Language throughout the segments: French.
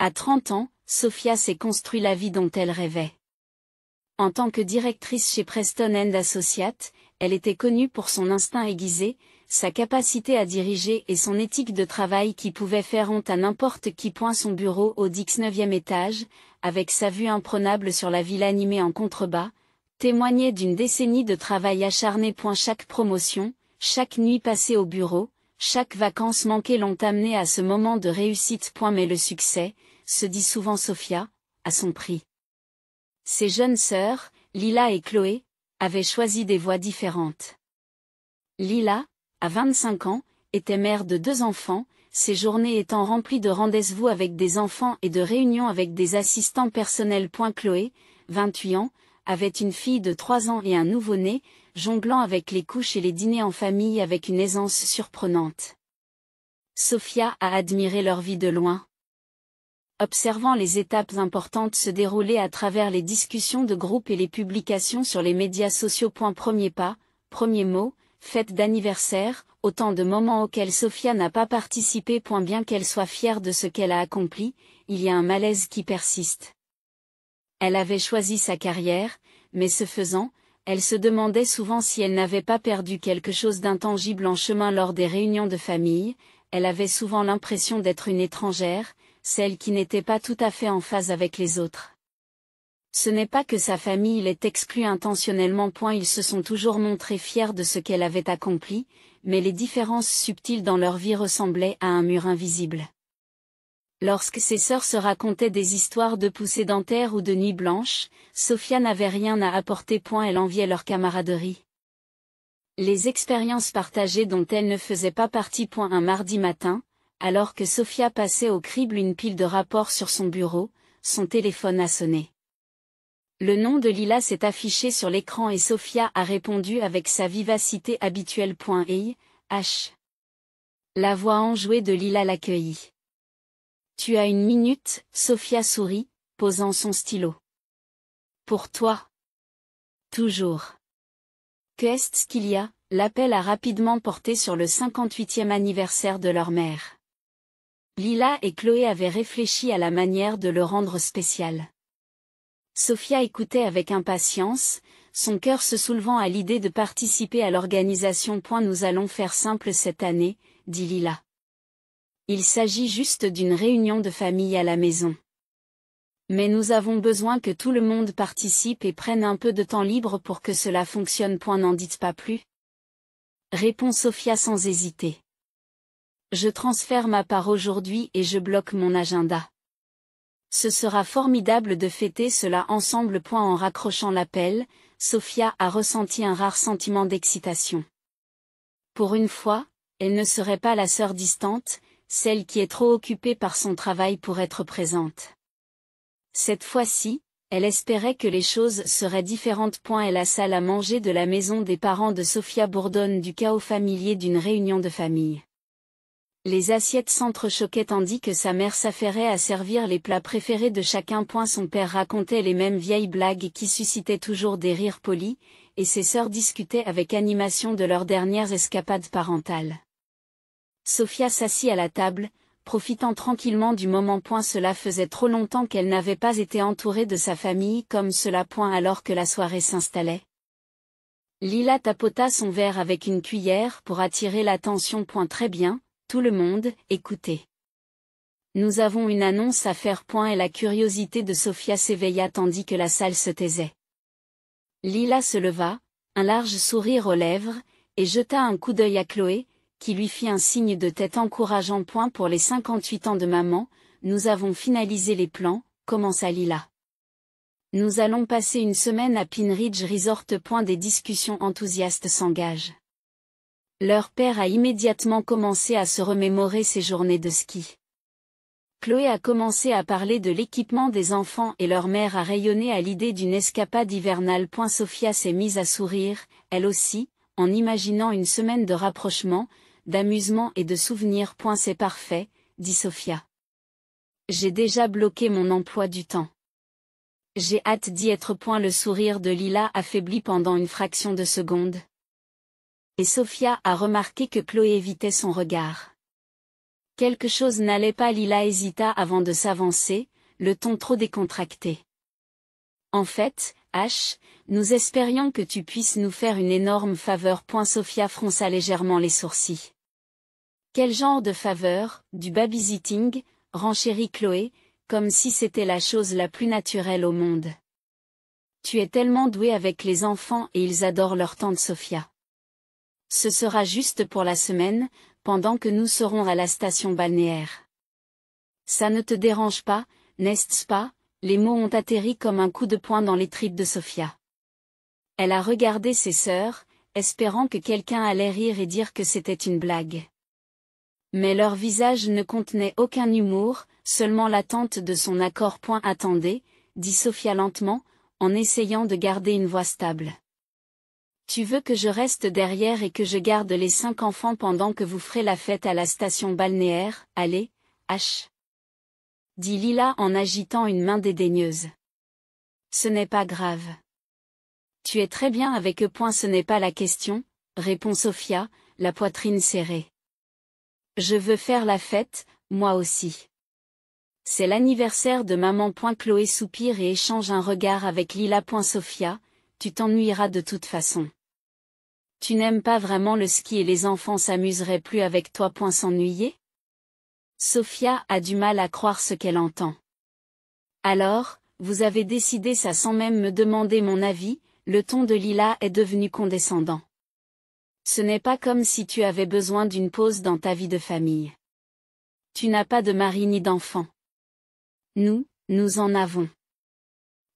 À 30 ans, Sophia s'est construit la vie dont elle rêvait. En tant que directrice chez Preston & Associates, elle était connue pour son instinct aiguisé, sa capacité à diriger et son éthique de travail qui pouvait faire honte à n'importe qui. Son bureau au 19e étage, avec sa vue imprenable sur la ville animée en contrebas, témoignait d'une décennie de travail acharné. Chaque promotion, chaque nuit passée au bureau, chaque vacances manquées l'ont amené à ce moment de réussite. Mais le succès, se dit souvent Sophia, a son prix. Ses jeunes sœurs, Lila et Chloé, avaient choisi des voies différentes. Lila, à 25 ans, était mère de 2 enfants, ses journées étant remplies de rendez-vous avec des enfants et de réunions avec des assistants personnels. Chloé, 28 ans, avait une fille de 3 ans et un nouveau-né, jonglant avec les couches et les dîners en famille avec une aisance surprenante. Sophia a admiré leur vie de loin. Observant les étapes importantes se dérouler à travers les discussions de groupe et les publications sur les médias sociaux. Premier pas, premier mot, fête d'anniversaire, autant de moments auxquels Sophia n'a pas participé. Bien qu'elle soit fière de ce qu'elle a accompli, il y a un malaise qui persiste. Elle avait choisi sa carrière, mais ce faisant, elle se demandait souvent si elle n'avait pas perdu quelque chose d'intangible en chemin lors des réunions de famille. Elle avait souvent l'impression d'être une étrangère, celle qui n'était pas tout à fait en phase avec les autres. Ce n'est pas que sa famille l'ait exclue intentionnellement. Ils se sont toujours montrés fiers de ce qu'elle avait accompli, mais les différences subtiles dans leur vie ressemblaient à un mur invisible. Lorsque ses sœurs se racontaient des histoires de poux sédentaires ou de nuits blanches, Sophia n'avait rien à apporter. Elle enviait leur camaraderie. Les expériences partagées dont elle ne faisait pas partie. Un mardi matin, alors que Sophia passait au crible une pile de rapports sur son bureau, son téléphone a sonné. Le nom de Lila s'est affiché sur l'écran et Sophia a répondu avec sa vivacité habituelle. Et H. La voix enjouée de Lila l'accueillit. Tu as 1 minute, Sophia sourit, posant son stylo. Pour toi. Toujours. Qu'est-ce qu'il y a? L'appel a rapidement porté sur le 58e anniversaire de leur mère. Lila et Chloé avaient réfléchi à la manière de le rendre spécial. Sophia écoutait avec impatience, son cœur se soulevant à l'idée de participer à l'organisation. Nous allons faire simple cette année, dit Lila. Il s'agit juste d'une réunion de famille à la maison. Mais nous avons besoin que tout le monde participe et prenne un peu de temps libre pour que cela fonctionne. N'en dites pas plus. Répond Sophia sans hésiter. Je transfère ma part aujourd'hui et je bloque mon agenda. Ce sera formidable de fêter cela ensemble. En raccrochant l'appel, Sophia a ressenti un rare sentiment d'excitation. Pour une fois, elle ne serait pas la sœur distante, celle qui est trop occupée par son travail pour être présente. Cette fois-ci, elle espérait que les choses seraient différentes. Et la salle à manger de la maison des parents de Sophia bourdonne du chaos familier d'une réunion de famille. Les assiettes s'entrechoquaient tandis que sa mère s'affairait à servir les plats préférés de chacun. Son père racontait les mêmes vieilles blagues qui suscitaient toujours des rires polis, et ses sœurs discutaient avec animation de leurs dernières escapades parentales. Sophia s'assit à la table, profitant tranquillement du moment. Cela faisait trop longtemps qu'elle n'avait pas été entourée de sa famille comme cela. Alors que la soirée s'installait. Lila tapota son verre avec une cuillère pour attirer l'attention. Très bien, tout le monde, écoutez. Nous avons une annonce à faire. Et la curiosité de Sophia s'éveilla tandis que la salle se taisait. Lila se leva, un large sourire aux lèvres, et jeta un coup d'œil à Chloé, qui lui fit un signe de tête encourageant. Pour les 58 ans de maman, nous avons finalisé les plans, commença Lila. Nous allons passer une semaine à Pine Ridge Resort. Des discussions enthousiastes s'engagent. Leur père a immédiatement commencé à se remémorer ses journées de ski. Chloé a commencé à parler de l'équipement des enfants et leur mère a rayonné à l'idée d'une escapade hivernale. Sophia s'est mise à sourire, elle aussi, en imaginant une semaine de rapprochement, d'amusement et de souvenirs. C'est parfait, dit Sophia. J'ai déjà bloqué mon emploi du temps. J'ai hâte d'y être. Le sourire de Lila affaiblit pendant une fraction de seconde. Et Sophia a remarqué que Chloé évitait son regard. Quelque chose n'allait pas. Lila hésita avant de s'avancer, le ton trop décontracté. En fait, H, nous espérions que tu puisses nous faire une énorme faveur. Sophia fronça légèrement les sourcils. Quel genre de faveur? Du babysitting, renchérit Chloé, comme si c'était la chose la plus naturelle au monde. Tu es tellement douée avec les enfants et ils adorent leur tante Sophia. Ce sera juste pour la semaine, pendant que nous serons à la station balnéaire. Ça ne te dérange pas, n'est-ce pas? Les mots ont atterri comme un coup de poing dans les tripes de Sophia. Elle a regardé ses sœurs, espérant que quelqu'un allait rire et dire que c'était une blague. Mais leurs visages ne contenaient aucun humour, seulement l'attente de son accord. Attendez, dit Sophia lentement, en essayant de garder une voix stable. Tu veux que je reste derrière et que je garde les 5 enfants pendant que vous ferez la fête à la station balnéaire? Allez, H. Dit Lila en agitant une main dédaigneuse. Ce n'est pas grave. Tu es très bien avec eux. Ce n'est pas la question, répond Sophia, la poitrine serrée. Je veux faire la fête, moi aussi. C'est l'anniversaire de maman. Chloé soupire et échange un regard avec Lila. Sophia, tu t'ennuieras de toute façon. Tu n'aimes pas vraiment le ski et les enfants s'amuseraient plus avec toi. S'ennuyer? Sophia a du mal à croire ce qu'elle entend. Alors, vous avez décidé ça sans même me demander mon avis? Le ton de Lila est devenu condescendant. Ce n'est pas comme si tu avais besoin d'une pause dans ta vie de famille. Tu n'as pas de mari ni d'enfant. Nous en avons.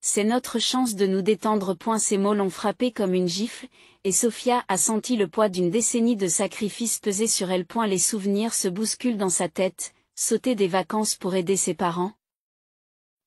C'est notre chance de nous détendre. Ces mots l'ont frappé comme une gifle, et Sophia a senti le poids d'une décennie de sacrifices peser sur elle. Les souvenirs se bousculent dans sa tête, sauter des vacances pour aider ses parents.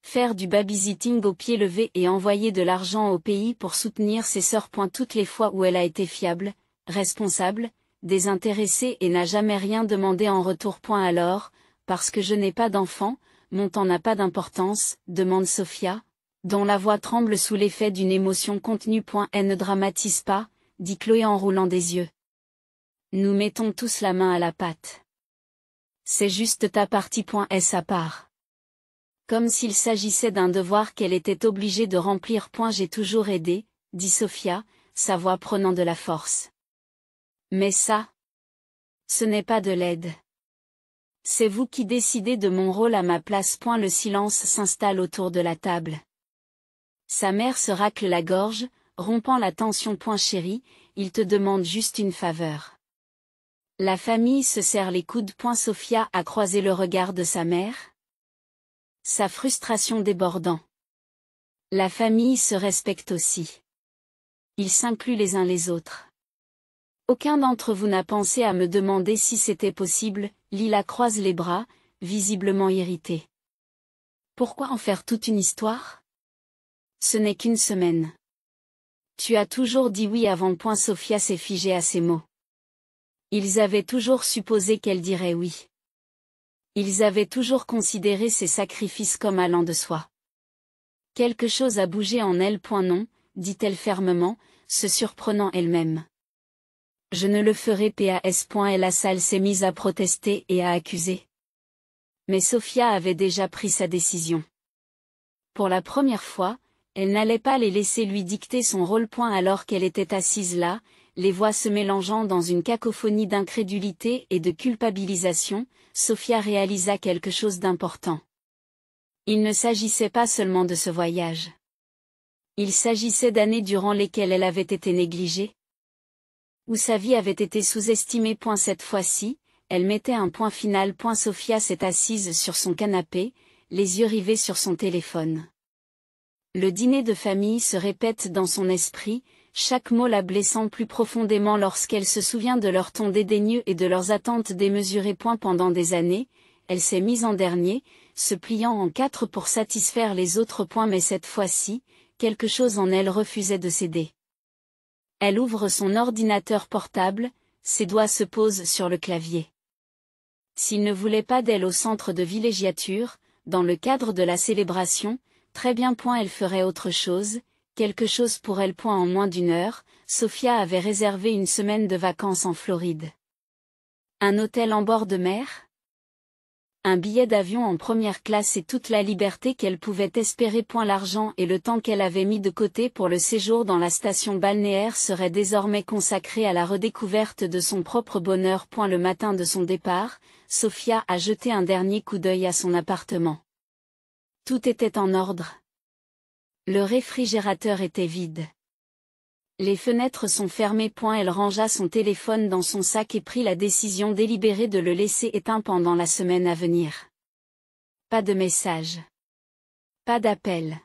Faire du babysitting au pied levé et envoyer de l'argent au pays pour soutenir ses sœurs. Toutes les fois où elle a été fiable, responsable, désintéressée et n'a jamais rien demandé en retour. Alors, parce que je n'ai pas d'enfant, mon temps n'a pas d'importance, demande Sophia, dont la voix tremble sous l'effet d'une émotion contenue. Elle ne dramatise pas, dit Chloé en roulant des yeux. Nous mettons tous la main à la pâte. C'est juste ta partie. Est sa part. Comme s'il s'agissait d'un devoir qu'elle était obligée de remplir. J'ai toujours aidé, dit Sophia, sa voix prenant de la force. Mais ça, ce n'est pas de l'aide. C'est vous qui décidez de mon rôle à ma place. Le silence s'installe autour de la table. Sa mère se racle la gorge, rompant la tension. Chérie, il te demande juste une faveur. La famille se serre les coudes. Sophia a croisé le regard de sa mère. Sa frustration débordant. La famille se respecte aussi. Ils s'incluent les uns les autres. Aucun d'entre vous n'a pensé à me demander si c'était possible. Lila croise les bras, visiblement irritée. Pourquoi en faire toute une histoire? Ce n'est qu'une semaine. Tu as toujours dit oui avant. Sophia s'est figée à ces mots. Ils avaient toujours supposé qu'elle dirait oui. Ils avaient toujours considéré ses sacrifices comme allant de soi. Quelque chose a bougé en elle. Non, dit-elle fermement, se surprenant elle-même. Je ne le ferai pas. Et la salle s'est mise à protester et à accuser. Mais Sophia avait déjà pris sa décision. Pour la première fois, elle n'allait pas les laisser lui dicter son rôle. Alors qu'elle était assise là, les voix se mélangeant dans une cacophonie d'incrédulité et de culpabilisation, Sophia réalisa quelque chose d'important. Il ne s'agissait pas seulement de ce voyage. Il s'agissait d'années durant lesquelles elle avait été négligée. Où sa vie avait été sous-estimée. Cette fois-ci, elle mettait un point final. Sophia s'est assise sur son canapé, les yeux rivés sur son téléphone. Le dîner de famille se répète dans son esprit, chaque mot la blessant plus profondément lorsqu'elle se souvient de leur ton dédaigneux et de leurs attentes démesurées. Pendant des années, elle s'est mise en dernier, se pliant en 4 pour satisfaire les autres. Mais cette fois-ci, quelque chose en elle refusait de céder. Elle ouvre son ordinateur portable, ses doigts se posent sur le clavier. S'il ne voulait pas d'elle au centre de villégiature, dans le cadre de la célébration, très bien. Elle ferait autre chose, quelque chose pour elle. En moins d'une heure, Sophia avait réservé une semaine de vacances en Floride. Un hôtel en bord de mer? Un billet d'avion en première classe et toute la liberté qu'elle pouvait espérer. L'argent et le temps qu'elle avait mis de côté pour le séjour dans la station balnéaire seraient désormais consacrés à la redécouverte de son propre bonheur. Le matin de son départ, Sophia a jeté un dernier coup d'œil à son appartement. Tout était en ordre. Le réfrigérateur était vide. Les fenêtres sont fermées. Elle rangea son téléphone dans son sac et prit la décision délibérée de le laisser éteint pendant la semaine à venir. Pas de message. Pas d'appel.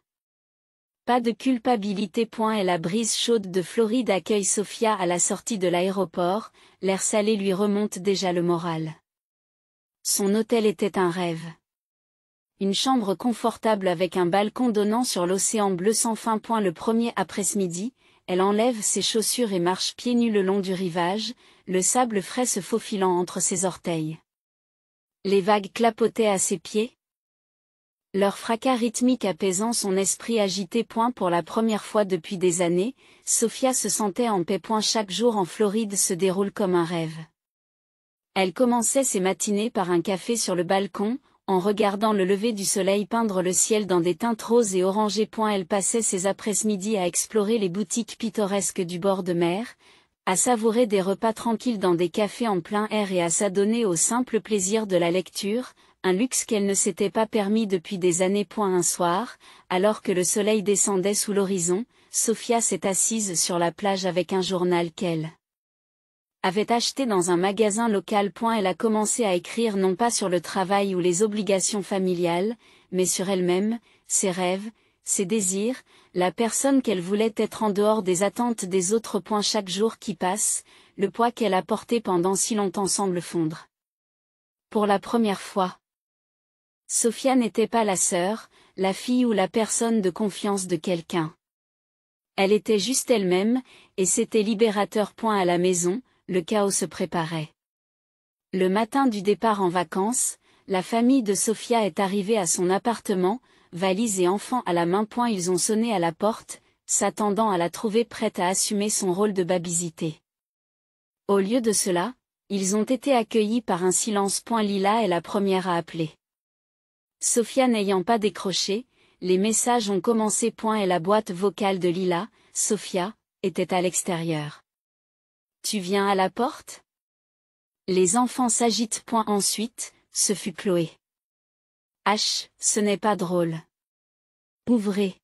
Pas de culpabilité. Et la brise chaude de Floride accueille Sophia à la sortie de l'aéroport, l'air salé lui remonte déjà le moral. Son hôtel était un rêve. Une chambre confortable avec un balcon donnant sur l'océan bleu sans fin. Le premier après-midi, elle enlève ses chaussures et marche pieds nus le long du rivage, le sable frais se faufilant entre ses orteils. Les vagues clapotaient à ses pieds. Leur fracas rythmique apaisant son esprit agité. Pour la première fois depuis des années, Sophia se sentait en paix. Chaque jour en Floride se déroule comme un rêve. Elle commençait ses matinées par un café sur le balcon, en regardant le lever du soleil peindre le ciel dans des teintes roses et orangées. Elle passait ses après-midi à explorer les boutiques pittoresques du bord de mer, à savourer des repas tranquilles dans des cafés en plein air et à s'adonner au simple plaisir de la lecture, un luxe qu'elle ne s'était pas permis depuis des années. Un soir, alors que le soleil descendait sous l'horizon, Sophia s'est assise sur la plage avec un journal qu'elle avait acheté dans un magasin local. Elle a commencé à écrire non pas sur le travail ou les obligations familiales, mais sur elle-même, ses rêves, ses désirs, la personne qu'elle voulait être en dehors des attentes des autres. Chaque jour qui passe, le poids qu'elle a porté pendant si longtemps semble fondre. Pour la première fois, Sophia n'était pas la sœur, la fille ou la personne de confiance de quelqu'un. Elle était juste elle-même, et c'était libérateur. À la maison, le chaos se préparait. Le matin du départ en vacances, la famille de Sophia est arrivée à son appartement, valise et enfants à la main. Ils ont sonné à la porte, s'attendant à la trouver prête à assumer son rôle de babysité. Au lieu de cela, ils ont été accueillis par un silence. Lila est la première à appeler. Sophia n'ayant pas décroché, les messages ont commencé. Et la boîte vocale de Lila, Sophia, était à l'extérieur. Tu viens à la porte? Les enfants s'agitent. Ensuite, ce fut Chloé. Ce n'est pas drôle. Ouvrez.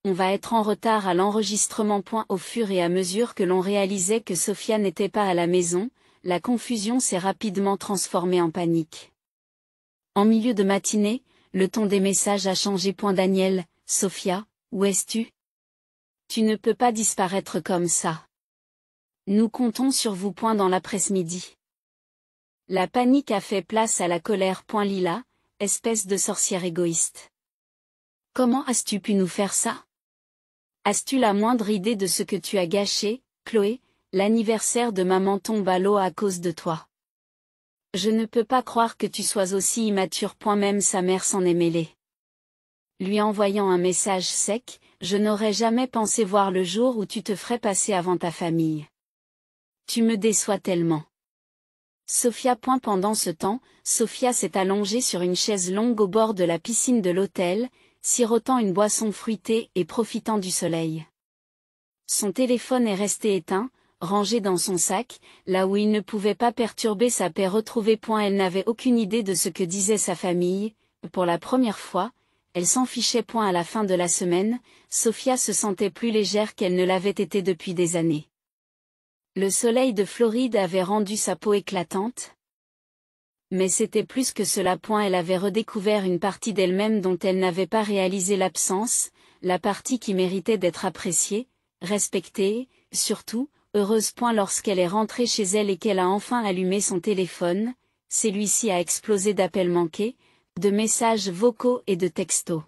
On va être en retard à l'enregistrement. Au fur et à mesure que l'on réalisait que Sophia n'était pas à la maison, la confusion s'est rapidement transformée en panique. En milieu de matinée, le ton des messages a changé. Daniel, Sophia, où es-tu? Tu ne peux pas disparaître comme ça. Nous comptons sur vous. Dans l'après-midi. La panique a fait place à la colère. Lila, espèce de sorcière égoïste. Comment as-tu pu nous faire ça? As-tu la moindre idée de ce que tu as gâché, Chloé? L'anniversaire de maman tombe à l'eau à cause de toi. Je ne peux pas croire que tu sois aussi immature. Même sa mère s'en est mêlée. Lui envoyant un message sec, je n'aurais jamais pensé voir le jour où tu te ferais passer avant ta famille. Tu me déçois tellement. Sophia. Pendant ce temps, Sophia s'est allongée sur une chaise longue au bord de la piscine de l'hôtel, sirotant une boisson fruitée et profitant du soleil. Son téléphone est resté éteint, rangé dans son sac, là où il ne pouvait pas perturber sa paix retrouvée. Elle n'avait aucune idée de ce que disait sa famille. Pour la première fois, elle s'en fichait. À la fin de la semaine, Sophia se sentait plus légère qu'elle ne l'avait été depuis des années. Le soleil de Floride avait rendu sa peau éclatante. Mais c'était plus que cela. Elle avait redécouvert une partie d'elle-même dont elle n'avait pas réalisé l'absence, la partie qui méritait d'être appréciée, respectée, surtout, heureuse. Lorsqu'elle est rentrée chez elle et qu'elle a enfin allumé son téléphone, celui-ci a explosé d'appels manqués, de messages vocaux et de textos.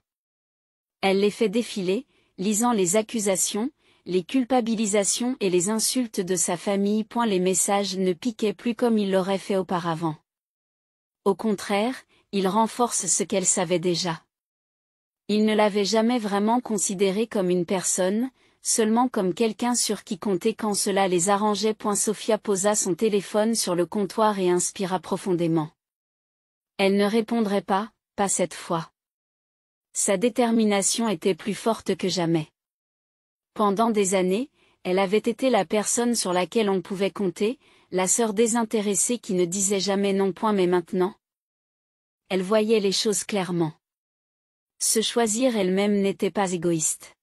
Elle les fait défiler, lisant les accusations, les culpabilisations et les insultes de sa famille. Les messages ne piquaient plus comme ils l'auraient fait auparavant. Au contraire, ils renforcent ce qu'elle savait déjà. Ils ne l'avaient jamais vraiment considérée comme une personne, seulement comme quelqu'un sur qui compter quand cela les arrangeait. Sophia posa son téléphone sur le comptoir et inspira profondément. Elle ne répondrait pas cette fois. Sa détermination était plus forte que jamais. Pendant des années, elle avait été la personne sur laquelle on pouvait compter, la sœur désintéressée qui ne disait jamais non point mais maintenant. Elle voyait les choses clairement. Se choisir elle-même n'était pas égoïste.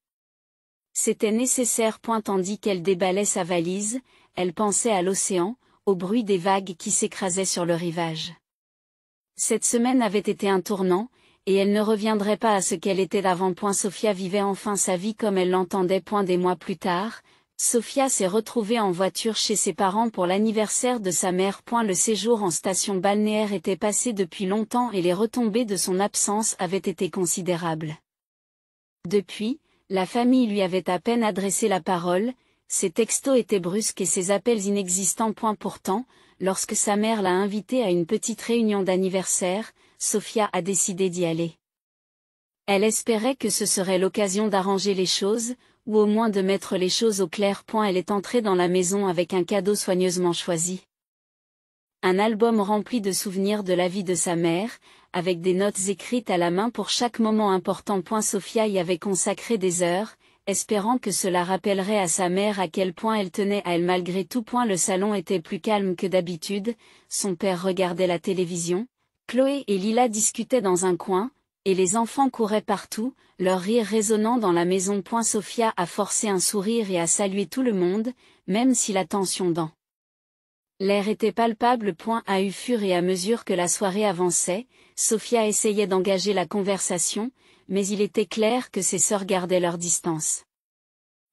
C'était nécessaire tandis qu'elle déballait sa valise, elle pensait à l'océan, au bruit des vagues qui s'écrasaient sur le rivage. Cette semaine avait été un tournant, et elle ne reviendrait pas à ce qu'elle était avant. Sophia vivait enfin sa vie comme elle l'entendait. Des mois plus tard, Sophia s'est retrouvée en voiture chez ses parents pour l'anniversaire de sa mère. Le séjour en station balnéaire était passé depuis longtemps et les retombées de son absence avaient été considérables. Depuis, la famille lui avait à peine adressé la parole, ses textos étaient brusques et ses appels inexistants. Pourtant, lorsque sa mère l'a invitée à une petite réunion d'anniversaire, Sophia a décidé d'y aller. Elle espérait que ce serait l'occasion d'arranger les choses, ou au moins de mettre les choses au clair. Elle est entrée dans la maison avec un cadeau soigneusement choisi. Un album rempli de souvenirs de la vie de sa mère, avec des notes écrites à la main pour chaque moment important. Sophia y avait consacré des heures, espérant que cela rappellerait à sa mère à quel point elle tenait à elle malgré tout. Le salon était plus calme que d'habitude, son père regardait la télévision, Chloé et Lila discutaient dans un coin, et les enfants couraient partout, leur rire résonnant dans la maison. Sophia a forcé un sourire et a salué tout le monde, même si la tension dans l'air était palpable. À fur et à mesure que la soirée avançait, Sophia essayait d'engager la conversation, mais il était clair que ses sœurs gardaient leur distance.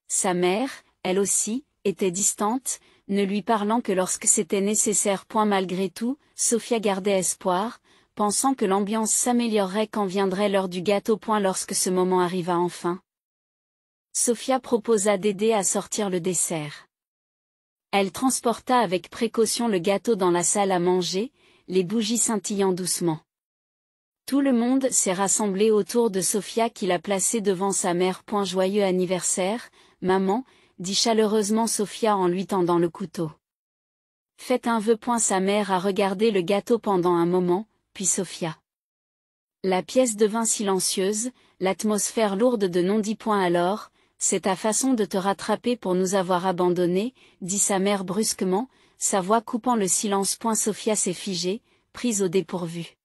Sa mère, elle aussi, était distante, ne lui parlant que lorsque c'était nécessaire. Malgré tout, Sophia gardait espoir, pensant que l'ambiance s'améliorerait quand viendrait l'heure du gâteau. Lorsque ce moment arriva enfin, Sophia proposa d'aider à sortir le dessert. Elle transporta avec précaution le gâteau dans la salle à manger, les bougies scintillant doucement. Tout le monde s'est rassemblé autour de Sophia qui l'a placée devant sa mère. Joyeux anniversaire, maman, dit chaleureusement Sophia en lui tendant le couteau. Faites un vœu. Sa mère a regardé le gâteau pendant un moment, puis Sophia. La pièce devint silencieuse, l'atmosphère lourde de non-dits. Alors, c'est ta façon de te rattraper pour nous avoir abandonnés, dit sa mère brusquement, sa voix coupant le silence. Sophia s'est figée, prise au dépourvu.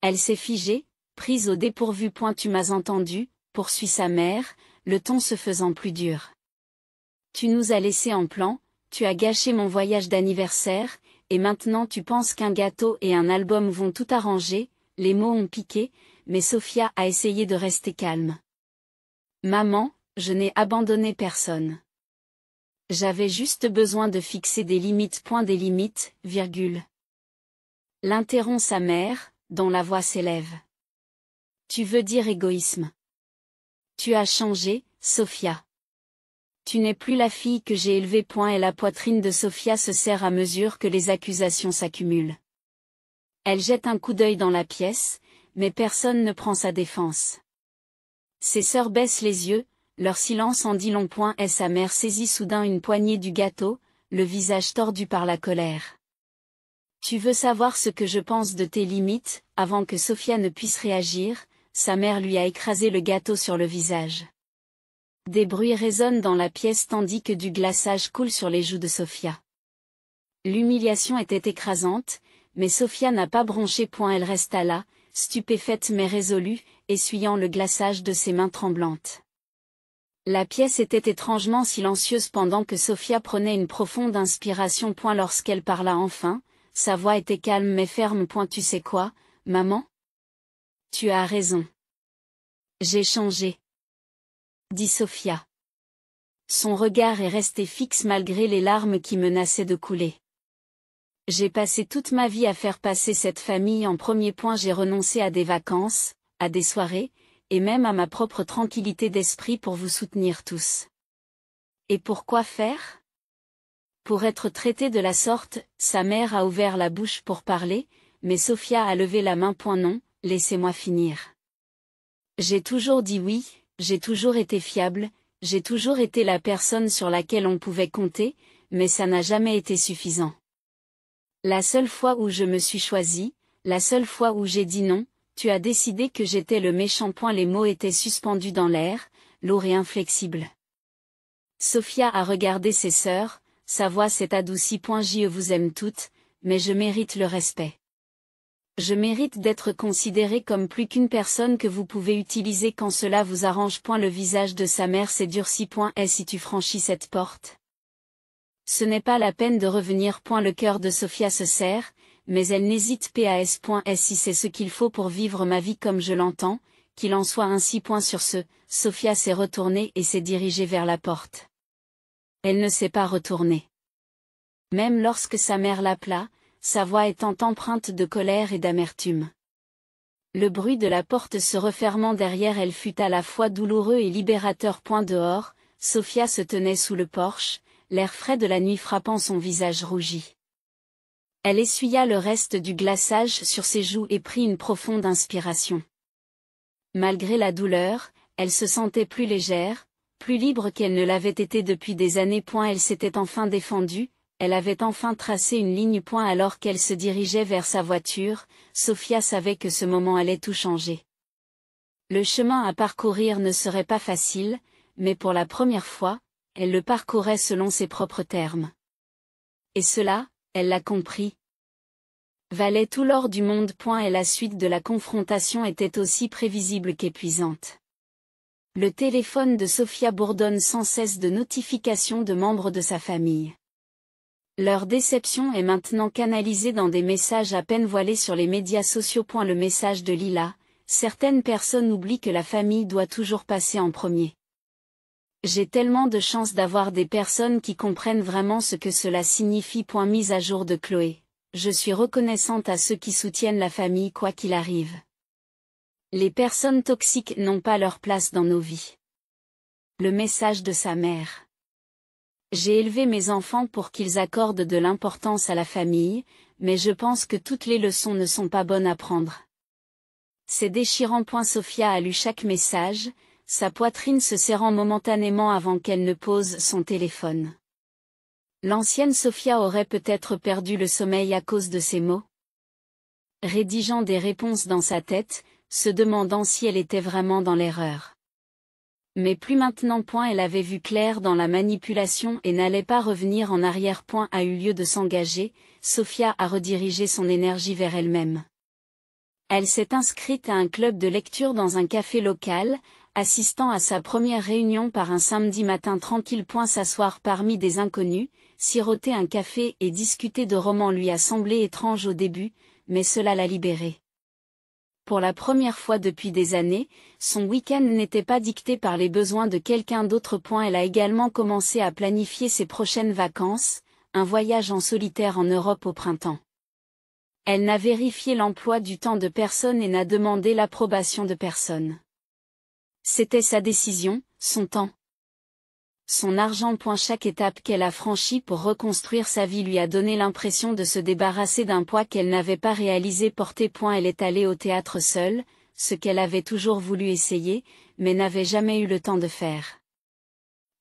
Elle s'est figée, prise au dépourvu. Tu m'as entendu, poursuit sa mère, le ton se faisant plus dur. Tu nous as laissés en plan, tu as gâché mon voyage d'anniversaire, et maintenant tu penses qu'un gâteau et un album vont tout arranger. Les mots ont piqué, mais Sophia a essayé de rester calme. Maman, je n'ai abandonné personne. J'avais juste besoin de fixer des limites. Des limites, virgule. L'interrompt sa mère, dont la voix s'élève. Tu veux dire égoïsme. Tu as changé, Sophia. Tu n'es plus la fille que j'ai élevée. Et la poitrine de Sophia se serre à mesure que les accusations s'accumulent. Elle jette un coup d'œil dans la pièce, mais personne ne prend sa défense. Ses sœurs baissent les yeux, leur silence en dit long. Et sa mère saisit soudain une poignée du gâteau, le visage tordu par la colère. Tu veux savoir ce que je pense de tes limites? Avant que Sophia ne puisse réagir, sa mère lui a écrasé le gâteau sur le visage. Des bruits résonnent dans la pièce tandis que du glaçage coule sur les joues de Sophia. L'humiliation était écrasante, mais Sophia n'a pas bronché. Elle resta là, stupéfaite mais résolue, essuyant le glaçage de ses mains tremblantes. La pièce était étrangement silencieuse pendant que Sophia prenait une profonde inspiration. Lorsqu'elle parla enfin, sa voix était calme mais ferme. Tu sais quoi, maman? Tu as raison. J'ai changé, dit Sophia. Son regard est resté fixe malgré les larmes qui menaçaient de couler. J'ai passé toute ma vie à faire passer cette famille en premier. J'ai renoncé à des vacances, à des soirées, et même à ma propre tranquillité d'esprit pour vous soutenir tous. Et pourquoi faire? Pour être traitée de la sorte, sa mère a ouvert la bouche pour parler, mais Sophia a levé la main. Non, laissez-moi finir. J'ai toujours dit oui, j'ai toujours été fiable, j'ai toujours été la personne sur laquelle on pouvait compter, mais ça n'a jamais été suffisant. La seule fois où je me suis choisie, la seule fois où j'ai dit non, tu as décidé que j'étais le méchant. Les mots étaient suspendus dans l'air, lourds et inflexibles. Sophia a regardé ses sœurs, sa voix s'est adoucie. Je vous aime toutes, mais je mérite le respect. Je mérite d'être considérée comme plus qu'une personne que vous pouvez utiliser quand cela vous arrange. Le visage de sa mère s'est durci. Et si tu franchis cette porte? Ce n'est pas la peine de revenir. Le cœur de Sophia se serre, mais elle n'hésite pas. Si c'est ce qu'il faut pour vivre ma vie comme je l'entends, qu'il en soit ainsi. Sur ce, Sophia s'est retournée et s'est dirigée vers la porte. Elle ne s'est pas retournée. Même lorsque sa mère l'appela, sa voix étant empreinte de colère et d'amertume. Le bruit de la porte se refermant derrière elle fut à la fois douloureux et libérateur. Dehors, Sophia se tenait sous le porche, l'air frais de la nuit frappant son visage rougi. Elle essuya le reste du glaçage sur ses joues et prit une profonde inspiration. Malgré la douleur, elle se sentait plus légère, plus libre qu'elle ne l'avait été depuis des années. Elle s'était enfin défendue, elle avait enfin tracé une ligne. Alors qu'elle se dirigeait vers sa voiture, Sophia savait que ce moment allait tout changer. Le chemin à parcourir ne serait pas facile, mais pour la première fois, elle le parcourait selon ses propres termes. Et cela, elle l'a compris, valait tout l'or du monde. Et la suite de la confrontation était aussi prévisible qu'épuisante. Le téléphone de Sophia bourdonne sans cesse de notifications de membres de sa famille. Leur déception est maintenant canalisée dans des messages à peine voilés sur les médias sociaux. Le message de Lila: certaines personnes oublient que la famille doit toujours passer en premier. J'ai tellement de chance d'avoir des personnes qui comprennent vraiment ce que cela signifie. Mise à jour de Chloé: je suis reconnaissante à ceux qui soutiennent la famille quoi qu'il arrive. Les personnes toxiques n'ont pas leur place dans nos vies. Le message de sa mère: j'ai élevé mes enfants pour qu'ils accordent de l'importance à la famille, mais je pense que toutes les leçons ne sont pas bonnes à prendre. C'est déchirant. Sophia a lu chaque message, sa poitrine se serrant momentanément avant qu'elle ne pose son téléphone. L'ancienne Sophia aurait peut-être perdu le sommeil à cause de ces mots. Rédigeant des réponses dans sa tête, se demandant si elle était vraiment dans l'erreur. Mais plus maintenant. Elle avait vu clair dans la manipulation et n'allait pas revenir en arrière. A eu lieu de s'engager, Sophia a redirigé son énergie vers elle-même. Elle s'est inscrite à un club de lecture dans un café local, assistant à sa première réunion par un samedi matin tranquille. S'asseoir parmi des inconnus, siroter un café et discuter de romans lui a semblé étrange au début, mais cela l'a libérée. Pour la première fois depuis des années, son week-end n'était pas dicté par les besoins de quelqu'un d'autre. Elle a également commencé à planifier ses prochaines vacances, un voyage en solitaire en Europe au printemps. Elle n'a vérifié l'emploi du temps de personne et n'a demandé l'approbation de personne. C'était sa décision, son temps. Son argent. Chaque étape qu'elle a franchie pour reconstruire sa vie lui a donné l'impression de se débarrasser d'un poids qu'elle n'avait pas réalisé porter. Elle est allée au théâtre seule, ce qu'elle avait toujours voulu essayer, mais n'avait jamais eu le temps de faire.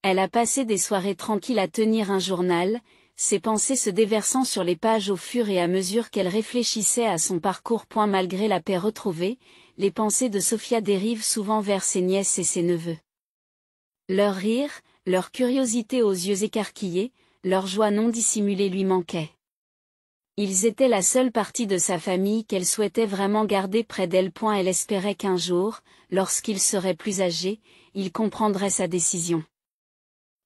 Elle a passé des soirées tranquilles à tenir un journal, ses pensées se déversant sur les pages au fur et à mesure qu'elle réfléchissait à son parcours. Malgré la paix retrouvée, les pensées de Sophia dérivent souvent vers ses nièces et ses neveux. Leur rire, leur curiosité aux yeux écarquillés, leur joie non dissimulée lui manquaient. Ils étaient la seule partie de sa famille qu'elle souhaitait vraiment garder près d'elle. Elle espérait qu'un jour, lorsqu'il serait plus âgé, il comprendrait sa décision.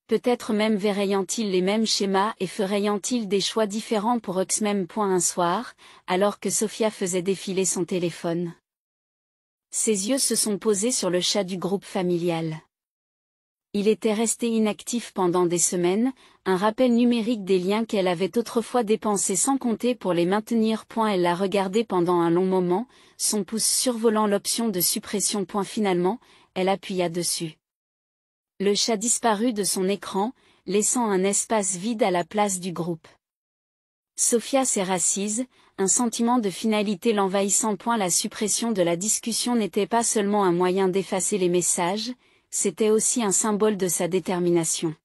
Peut-être même verrait-il les mêmes schémas et ferait-il des choix différents pour eux-mêmes. Un soir, alors que Sophia faisait défiler son téléphone, ses yeux se sont posés sur le chat du groupe familial. Il était resté inactif pendant des semaines, un rappel numérique des liens qu'elle avait autrefois dépensés sans compter pour les maintenir. Elle l'a regardé pendant un long moment, son pouce survolant l'option de suppression. Finalement, elle appuya dessus. Le chat disparut de son écran, laissant un espace vide à la place du groupe. Sophia s'est rassise, un sentiment de finalité l'envahissant. La suppression de la discussion n'était pas seulement un moyen d'effacer les messages, c'était aussi un symbole de sa détermination.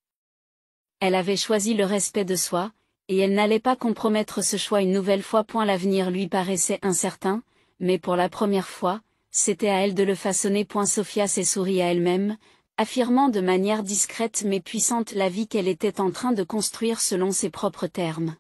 Elle avait choisi le respect de soi, Et elle n'allait pas compromettre ce choix une nouvelle fois. L'avenir lui paraissait incertain, mais pour la première fois, c'était à elle de le façonner. Sophia s'est sourit à elle-même, affirmant de manière discrète mais puissante la vie qu'elle était en train de construire selon ses propres termes.